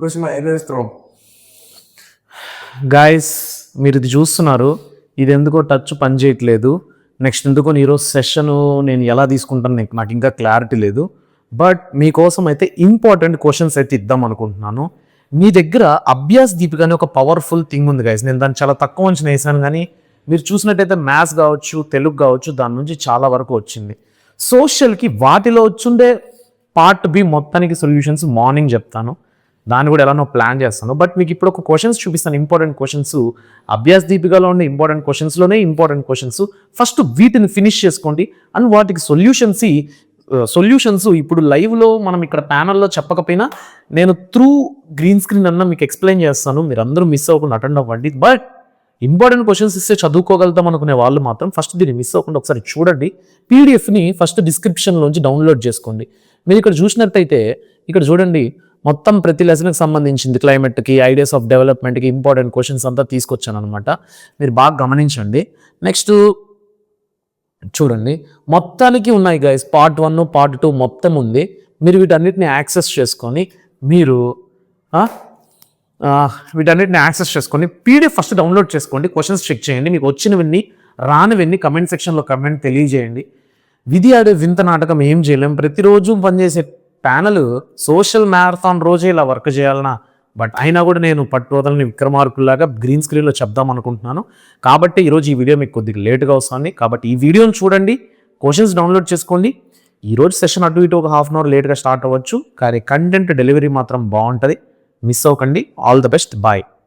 Fukushima Airways Throw. Guys మీరు ఇది చూస్తున్నారు, ఇది ఎందుకో టచ్ పని చేయట్లేదు. నెక్స్ట్ ఎందుకో ఈరోజు సెషన్ నేను ఎలా తీసుకుంటాను నాకు ఇంకా క్లారిటీ లేదు. బట్ మీకోసం అయితే ఇంపార్టెంట్ క్వశ్చన్స్ అయితే ఇద్దాం అనుకుంటున్నాను. మీ దగ్గర అభ్యాస్ దీపిక అనే ఒక పవర్ఫుల్ థింగ్ ఉంది గైస్. నేను దాన్ని చాలా తక్కువ అంచనా వేసాను, కానీ మీరు చూసినట్టయితే మ్యాథ్స్ కావచ్చు, తెలుగు కావచ్చు, దాని నుంచి చాలా వరకు వచ్చింది. సోషల్కి వాటిలో వచ్చుండే పార్ట్ బి మొత్తానికి సొల్యూషన్స్ మార్నింగ్ చెప్తాను, దాన్ని కూడా ఎలానో ప్లాన్ చేస్తాను. బట్ మీకు ఇప్పుడు ఒక క్వశ్చన్స్ చూపిస్తాను, ఇంపార్టెంట్ క్వశ్చన్స్. అభ్యాస్ దీపికలో ఉండే ఇంపార్టెంట్ క్వశ్చన్స్లోనే ఇంపార్టెంట్ క్వశ్చన్స్. ఫస్ట్ వీటిని ఫినిష్ చేసుకోండి అండ్ వాటికి సొల్యూషన్స్ ఇప్పుడు లైవ్లో మనం ఇక్కడ ప్యానల్లో చెప్పకపోయినా నేను త్రూ గ్రీన్ స్క్రీన్ అన్న మీకు ఎక్స్ప్లెయిన్ చేస్తాను. మీరు అందరూ మిస్ అవ్వకుండా అటెండ్ అవ్వండి. బట్ ఇంపార్టెంట్ క్వశ్చన్స్ ఇస్తే చదువుకోగలుగుతాం అనుకునే వాళ్ళు మాత్రం ఫస్ట్ దీన్ని మిస్ అవ్వకుండా ఒకసారి చూడండి. పీడిఎఫ్ని ఫస్ట్ డిస్క్రిప్షన్లోంచి డౌన్లోడ్ చేసుకోండి. మీరు ఇక్కడ చూసినట్టయితే ఇక్కడ చూడండి, మొత్తం ప్రతి లెసన్కి సంబంధించింది, క్లైమేట్కి, ఐడియాస్ ఆఫ్ డెవలప్మెంట్కి ఇంపార్టెంట్ క్వశ్చన్స్ అంతా తీసుకొచ్చాను అనమాట. మీరు బాగా గమనించండి. నెక్స్ట్ చూడండి, మొత్తానికి ఉన్నాయి గైస్, పార్ట్ 1 పార్ట్ 2 మొత్తం ఉంది. మీరు వీటన్నిటిని యాక్సెస్ చేసుకొని పీడిఎఫ్ ఫస్ట్ డౌన్లోడ్ చేసుకోండి. క్వశ్చన్స్ చెక్ చేయండి, మీకు వచ్చినవన్నీ రానివన్నీ కమెంట్ సెక్షన్లో కమెంట్ తెలియజేయండి. విధి ఆడే వింత నాటకం ఏం చేయలేం. ప్రతిరోజు పనిచేసే ప్యానల్ సోషల్ మ్యారథాన్ రోజే ఇలా వర్క్ చేయాలన్నా, బట్ అయినా కూడా నేను పట్టుదలని విక్రమార్కుల్లాగా గ్రీన్ స్క్రీన్లో చెప్దాం అనుకుంటున్నాను. కాబట్టి ఈరోజు ఈ వీడియో మీకు కొద్దిగా లేట్గా వస్తుంది. కాబట్టి ఈ వీడియోని చూడండి, క్వశ్చన్స్ డౌన్లోడ్ చేసుకోండి. ఈరోజు సెషన్ అటు ఇటు ఒక హాఫ్ అన్ అవర్ లేట్గా స్టార్ట్ అవ్వచ్చు, కానీ కంటెంట్ డెలివరీ మాత్రం బాగుంటుంది. మిస్ అవ్వకండి. All the best, bye.